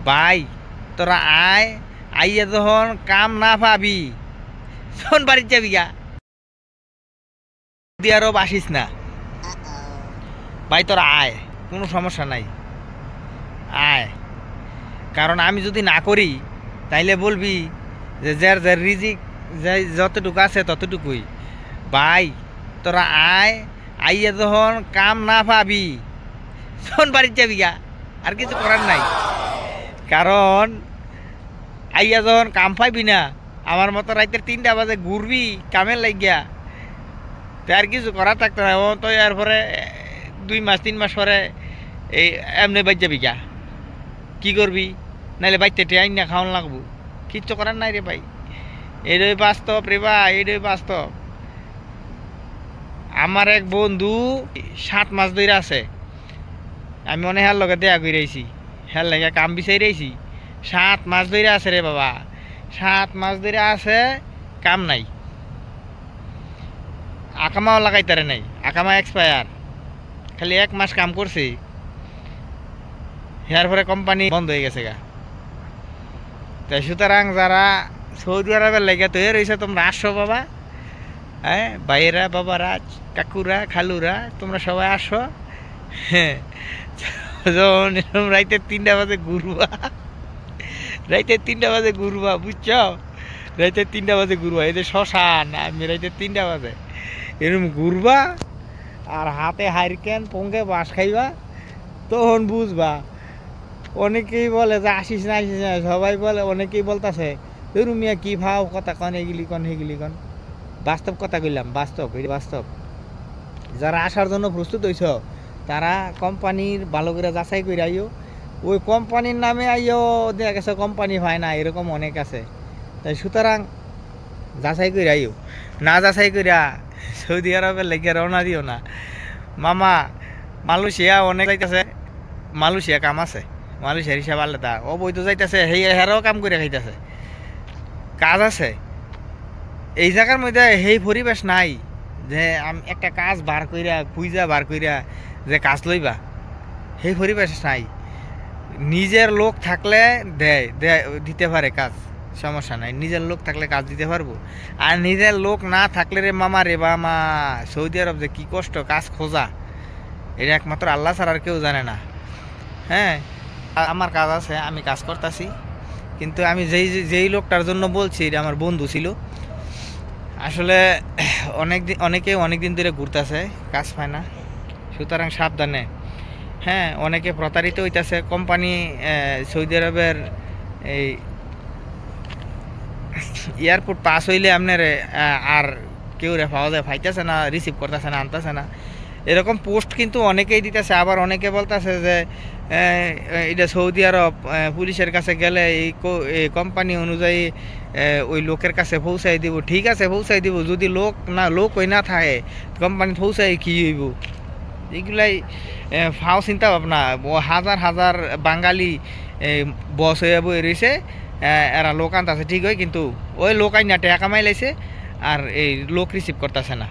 ভাই তোরা আয়, আইয়া যখন কাম না পাবি তখন বাড়ির যাবি গা, সৌদি আরব আসিস না। ভাই তোরা আয়, কোনো সমস্যা নাই, আয়। কারণ আমি যদি না করি তাইলে বলবি যে যার যার রিজিক যতটুকু আছে ততটুকুই। ভাই তোরা আয়, আইয়া যখন কাম না পাবি তখন বাড়ির যাবি গা, আর কিছু করার নাই। কারণ আইয়া যখন কাম পাইবি না, আমার মতো রাইতের 3টা বাজে ঘুরবি কামের লাগিয়া, তো আর কিছু করার থাকতো না। ও তো এরপরে 2 মাস 3 মাস পরে এই এমনি বাজ যাবি গা, কি করবি? নাইলে বাইতে টেয়াই না খাওয়ান লাগবো, কিচ্ছু করার নাই রে ভাই। এটাই বাস্তব রে ভাই, এটাই বাস্তব। আমার এক বন্ধু 7 মাস ধরে আছে, আমি মনে হার লগে দেয়া করে আইছি, হের লাগে কাম বিচাই রয়েছি। 7 মাস ধরে আছে রে বাবা, 7 মাস ধরে আছে, কাম নাই, আকামাও লাগাইতারে নাই, আকামা এক্সপায়ার। খালি 1 মাস কাম করছি, হেয়ার পরে কোম্পানি বন্ধ হয়ে গেছে গা। তাই সুতরাং যারা সৌদি আরবের লেগে তৈরি রয়েছে তোমরা আসো বাবা, হ্যাঁ ভাইয়েরা, বাবারা, কাকুরা, খালুরা, তোমরা সবাই আসো। হ্যাঁ, রাইতে 3টা বাজে ঘুরবা, রাইতে 3টা বাজে ঘুরবা, বুঝছো? রাইতে 3টা বাজে ঘুরবা, এই যে শ্মশান, আমি রাইতে 3টা বাজে এরকম ঘুরবা, আর হাতে হারিকেন পঙ্গে বাঁশ খাইবা, তখন বুঝবা। অনেকেই বলে যে আসিস না আসিস না, সবাই বলে, অনেকেই বলতেছে মিয়া কি ভাও কথা কন, এগুলি কন সেগুলি কন। বাস্তব কথা কইলাম, বাস্তব, বাস্তব। যারা আসার জন্য প্রস্তুত হইছ তারা কোম্পানির ভালো করে যাচাই করে আইও। ওই কোম্পানির নামে আইও, দেখা গেছে কোম্পানি হয় না, এরকম অনেক আছে। তাই সুতরাং যাচাই করে আইও, না যাচাই করিয়া সৌদি আরবের লেগে রওনা দিও না। মামা মালয়েশিয়া অনেক যাইতেছে, মালয়েশিয়া কাম আছে, মালয়েশিয়ার হিসাব আলাদা, অবৈধ যাইতেছে, হেরাও কাম করে খাইতেছে, কাজ আছে। এই জায়গার মধ্যে সেই পরিবেশ নাই যে আমি একটা কাজ বার কইরা খুঁজা বার কইরা যে কাজ লইবা, সেই পরিবেশ নাই। নিজের লোক থাকলে দিতে পারে কাজ, সমস্যা নাই, নিজের লোক থাকলে কাজ দিতে পারবো। আর নিজের লোক না থাকলে রে মামা রে বামা, সৌদি আরব যে কি কষ্ট কাজ খোঁজা, এটা একমাত্র আল্লাহ ছাড়া আর কেউ জানে না। হ্যাঁ, আমার কাজ আছে, আমি কাজ করতেছি, কিন্তু আমি যেই লোকটার জন্য বলছি এটা আমার বন্ধু ছিল। আসলে অনেকে অনেক দিন ধরে ঘুরতেছে, কাজ পায় না, সুতরাং সাবধানে। হ্যাঁ, অনেকে প্রতারিত হইতেছে। কোম্পানি সৌদি আরবের এই এয়ারপোর্ট পাস হইলে আপনার আর কেউ পাওয়া যায়, পাইতেছে না, রিসিভ করতেছে না, আনতেছে না, এরকম পোস্ট কিন্তু অনেকেই দিতেছে। আবার অনেকে বলতেছে যে এটা সৌদি আরব, পুলিশের কাছে গেলে এই কোম্পানি অনুযায়ী ওই লোকের কাছে পৌঁছাই দিব। ঠিক আছে, পৌঁছাই দিব, যদি লোক ওই না থাকে কোম্পানি পৌঁছাই কি হইব? এগুলাই ফাও চিন্তা ভাবনা। হাজার হাজার বাঙালি বস হয়ে বই রয়েছে, এরা লোক আনতেছে, ঠিক হয়, কিন্তু ওই লোক আইনা টাকা কামাই লাইছে আর এই লোক রিসিভ করতেছে না।